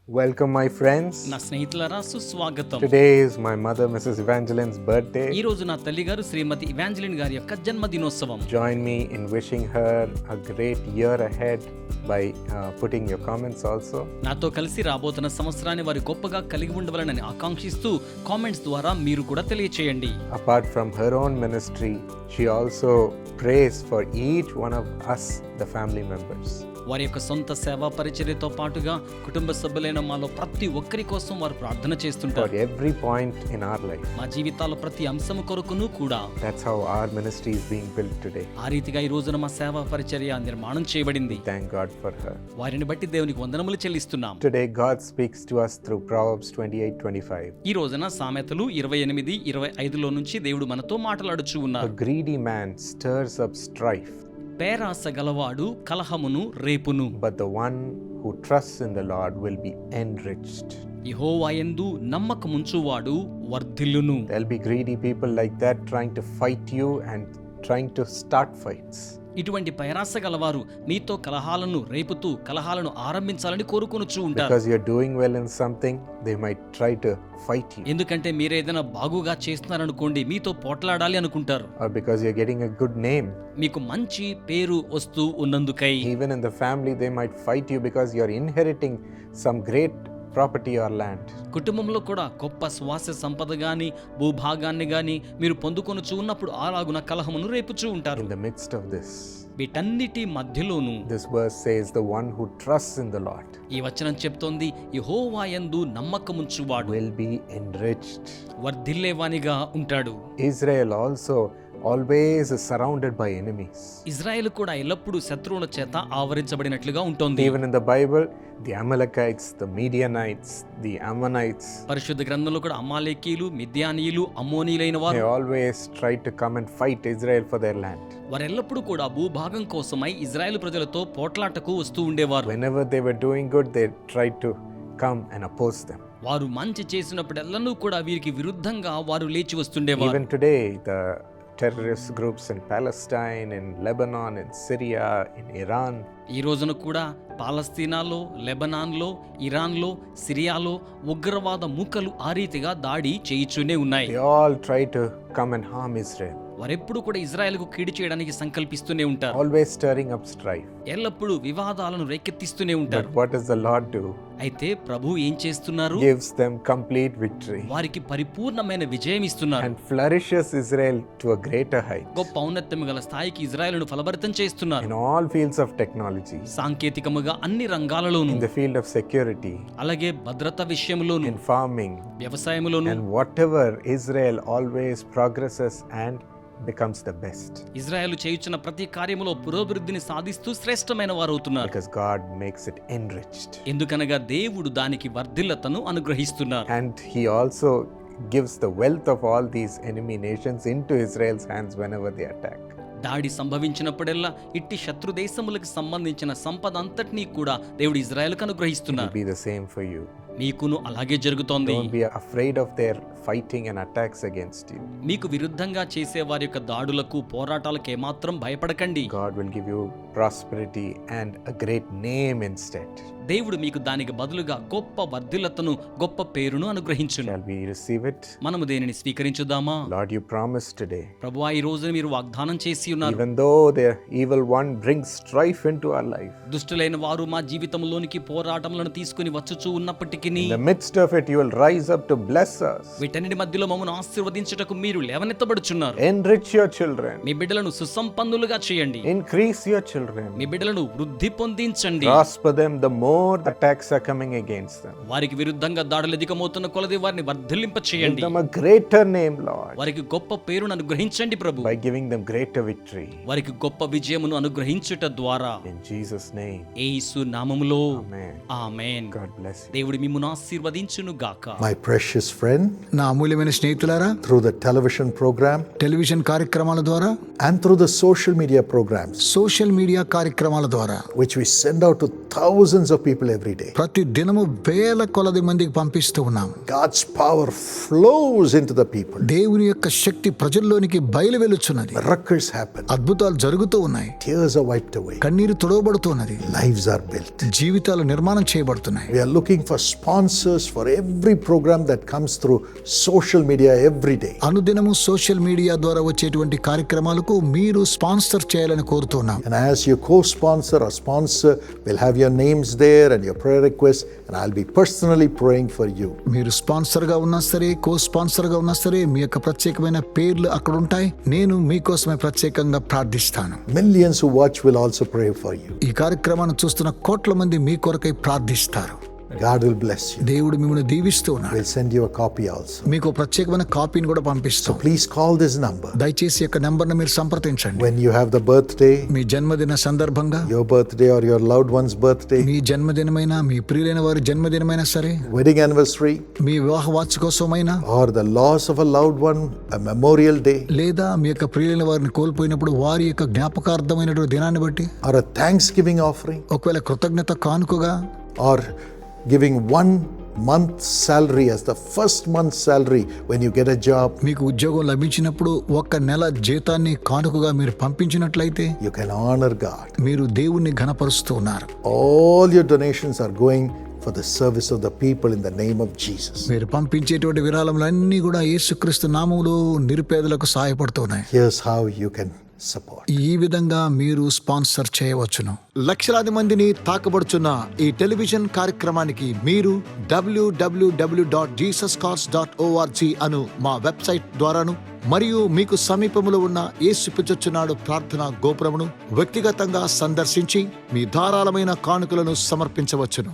Welcome, my friends. నా స్నేహితులారా సుస్వాగతం. Today is my mother, Mrs. Evangeline's birthday. ఈ రోజు నా తల్లి గారు శ్రీమతి ఇవాంజలిన్ గారి యొక్క జన్మదినోత్సవం. Join me in wishing her a great year ahead by putting your comments also. నాతో కలిసి రాబోతున్న సంవత్సరాన్ని వారి గొప్పగా కలిగి ఉండవాలని ఆకాంక్షిస్తూ కామెంట్స్ ద్వారా మీరు కూడా తెలియచేయండి. Apart from her own ministry, she also prays for each one of us, the family members. వారి యొక్క సొంత సేవా పరిచర్యతో పాటుగా కుటుంబ సభ్యులైన మాలో ప్రతి ఒక్కరి కోసం వారు ప్రార్థన For చేస్తుంటారు. every point in our life. మా జీవితాల ప్రతి అంశము కొరకును కూడా That's how our ministry is being built today. ఆ రీతిగా ఈ రోజున మా సేవా పరిచర్య నిర్మాణం చేయబడింది. Thank God for her. వారిని బట్టి దేవునికి వందనములు చెల్లిస్తున్నాం. Today, God speaks to us through Proverbs 28:25. ఈ రోజున సామెతలు 28:25లో నుంచి దేవుడు మనతో మాట్లాడుచూ A ఉన్నారు. greedy man stirs up strife, పేరాస గలవాడు కలహమును రేపును, but the one who trusts in the Lord will be enriched. యెహోవాయందు నమ్మకముంచువాడు వర్ధిల్లును. There'll be greedy people like that trying to fight you and trying to start fights. ఇటువంటి పేరాస గలవారు మీతో కలహాలను రేపుతూ కలహాలను ఆరంభించాలని కోరుకొనుచూ ఉంటారు. Because you're doing well in something, they might try to fight you. ఎందుకంటే మీరేదైనా బాగుగా చేస్తున్నారనుకోండి మీతో పోట్లాడాలి అనుకుంటారు. Or because you're getting a good name. మీకు మంచి పేరు వస్తూ ఉన్నందుకై Even in the family, they might fight you because you're inheriting some great property or land. కుటుంబంలో కూడా గొప్ప స్వాస్థ్య సంపద గాని భూభాగాన్ని గాని మీరు పొందుకొనుచూ ఉన్నప్పుడు అలాగున కలహమును రేపుచూ ఉంటారు. In the midst of this, వీటన్నిటి మధ్యలోనూ this verse says, the one who trusts in the Lord ఈ వచనం చెప్తోంది యెహోవాయందు నమ్మకముంచువాడు will be enriched. వర్ధిల్లేవానిగా ఉంటాడు. Israel also always is surrounded by enemies. Israel కూడా ఎల్లప్పుడూ శత్రువుల చేత ఆవరించబడినట్లుగా ఉంటుంది. Even in the Bible, the Amalekites, the Midianites, the Ammonites, పరిశుద్ధ గ్రంథంలో కూడా అమాలేకీయులు, మిద్యానీయులు, అమ్మోనీయులైన they వారు always tried to come and fight Israel for their land. వారెల్లప్పుడూ కూడా భూభాగం కోసమై ఇజ్రాయెల్ ప్రజలతో పోట్లాటకు వస్తూ ఉండేవారు. Whenever they were doing good, they tried to come and oppose them. వారు మంచి చేసినప్పుడెల్లానూ కూడా వీరికి విరుద్ధంగా వారు లేచి వస్తుండేవారు. Even today, the terrorist groups in Palestine, in Lebanon, in Syria, in Iran, ఈ రోజున కూడా పాలస్తీనాలో, లెబనాన్లో, ఇరాన్లో, సిరియాలో ఉగ్రవాద మూకలు ఆ రీతిగా దాడి చేయిచూనే ఉన్నాయి. they all try to come and harm Israel, వారెప్పుడు కూడా ఇజ్రాయెల్కు కీడు చేయడానికి సంకల్పిస్తూనే ఉంటారు. always stirring up strife. ఎల్లప్పుడూ వివాదాలను రేకెత్తిస్తూనే ఉంటారు. But what does the Lord do? అయితే ప్రభు ఏం చేస్తున్నారు? Gives them complete victory వారికి పరిపూర్ణమైన విజయం ఇస్తున్నారు. and flourishes Israel to a greater height గొప్ప ఔన్నత్యం గల స్థాయికి ఇజ్రాయెలును ఫలభరితం చేస్తున్నారు. in all fields of technology, సాంకేతికముగా అన్ని రంగాలలోనూ, in the field of security, అలాగే భద్రత విషయంలోనూ, in farming, వ్యవసాయములోనూ. and whatever Israel always progresses and becomes the best, Israel చేయుచున్న ప్రతి కార్యములో పురోభివృద్ధిని సాధిస్తూ శ్రేష్టమైన వారు అవుతున్నారు. because God makes it enriched. ఎందుకనగా దేవుడు దానికి వర్ధిల్లతను అనుగ్రహిస్తున్నారు. And he also gives the wealth of all these enemy nations into Israel's hands whenever they attack. దాడి సంభవించినప్పుడల్లా ఇట్టి శత్రు దేశములకు సంబంధించిన సంపద అంతటినీ కూడా దేవుడు ఇజ్రాయెల్కు It will అనుగ్రహిస్తున్నారు. be the same for you. మీకును అలాగే జరుగుతోంది. Don't be afraid of their fighting and attacks against you. మీకు విరుద్ధంగా చేసే వారి యొక్క దాడులకు పోరాటాలకు ఏమాత్రం భయపడకండి. God will give you prosperity and a great name instead. దేవుడు మీకు దానికి బదులుగా గొప్ప వర్ధిల్లతను, గొప్ప పేరును అనుగ్రహించును. Shall we receive it? మనము దేనిని స్వీకరించుదామా? Lord, you promised today, ప్రభువా, ఈ రోజున మీరు వాగ్దానం చేసి ఉన్నారు. even though the evil one brings strife into our life, దుష్టులైన వారు మా జీవితంలోనికి పోరాటములను తీసుకుని వచ్చుచూ ఉన్నప్పటికీ in the midst of it, you will rise up to bless us. వీటన్నిటి మధ్యలో మమ్మను ఆశీర్వదించుటకు మీరు లేవనెత్తబడుచున్నారు. Enrich your children. మీ బిడ్డలను సుసంపన్నులుగా చేయండి. Increase your children. మీ బిడ్డలను వృద్ధి పొందించండి. Prosper them the more attacks are coming against them. వారికి విరుద్ధంగా దాడులు అధికమవుతున్న కొలది వారిని వర్ధిల్లింప Give చేయండి. them a greater name, Lord, వారికి గొప్ప పేరును అనుగ్రహించండి ప్రభు. by giving them greater victory. వారికి గొప్ప విజయమును అనుగ్రహించుట ద్వారా In Jesus' name, యేసు నామములో amen. Amen. God bless you. దేవుడు మిమ్మును ఆశీర్వదించును గాక. My precious friend, నా అమూల్యమైన స్నేహితులారా, through the television program television కార్యక్రమాల ద్వారా, and through the social media programs, social media కార్యక్రమాల ద్వారా which we send out to thousands of people every day. ప్రతి దినము వేల కొలది మందికి పంపిస్తూ ఉన్నాం. God's power flows into the people. దేవుని యొక్క శక్తి ప్రజల్లోనికి బయలు వెలుచున్నది. Miracles happen. అద్భుతాలు జరుగుతూ ఉన్నాయి. Tears are wiped away. కన్నీరు తుడవబడుతున్నది. Lives are built. జీవితాలు నిర్మాణం చేయబడుతున్నాయి. We are looking for sponsors for every program that comes through social media every day. అనుదినము సోషల్ మీడియా ద్వారా వచ్చేటువంటి కార్యక్రమాలకు మీరు స్పాన్సర్ చేయాలని కోరుతున్నాం. And as your co-sponsor or sponsor, we'll have your names there and your prayer requests, and I'll be personally praying for you. మీరు sponsor గా ఉన్నా సరే, కో స్పాన్సర్ గా ఉన్నా సరే, మీ యొక్క ప్రత్యేకమైన పేర్లు అక్కడ ఉంటాయి. నేను మీకోసమే ప్రత్యేకంగా ప్రార్థిస్తాను. Millions who watch will also pray for you. ఈ కార్యక్రమాన్ని చూస్తున్న కోట్ల మంది మీ కొరకై ప్రార్థిస్తారు. God will bless you. దేవుడు మిమ్మల్ని దీవిస్తూ ఉన్నాడు. We'll send you a copy also. మీకు ప్రత్యేకమైన కాపీని కూడా పంపిస్తాం. So please call this number. దయచేసి యొక్క నంబర్ను మీరు సంప్రదించండి. When you have the birthday, మీ జన్మదిన సందర్భంగా, your birthday or your loved one's birthday, మీ జన్మదినమైనా, మీ ప్రియులైన వారి జన్మదినమైనా సరే, wedding anniversary, మీ వివాహ వార్షికోత్సవమైనా, or the loss of a loved one, a memorial day, లేదా మీ యొక్క ప్రియులైన వారిని కోల్పోయినప్పుడు వారి యొక్క జ్ఞాపకార్థమైనటువంటి దినాన్ని బట్టి, or a Thanksgiving offering, ఒకవేళ కృతజ్ఞత కానుకగా, or giving 1 month's salary as the first month's salary when you get a job, మీకు ఉద్యోగం లభించినప్పుడు ఒక్క నెల జీతాన్ని కానుకగా మీరు పంపించినట్లయితే you can honor God. మీరు దేవుణ్ణి ఘనపరుస్తూ ఉన్నారు. All your donations are going for the service of the people in the name of Jesus. మీరు పంపించేటువంటి విరాళములన్నీ కూడా యేసుక్రీస్తు నామములో నిరుపేదలకు సహాయపడుతున్నాయి. Here's how you can support. ఈ విధంగా మీరు స్పాన్సర్ చేయవచ్చును. లక్షలాది మందిని తాకబడుచున్న ఈ టెలివిజన్ కార్యక్రమానికి మీరు www.jesuscars.org అను మా వెబ్సైట్ ద్వారాను మరియు మీకు సమీపంలో ఉన్న యేసు పిలుచుచున్నాడు ప్రార్థనా గోపురమును వ్యక్తిగతంగా సందర్శించి మీ ధారాళమైన కానుకలను సమర్పించవచ్చును.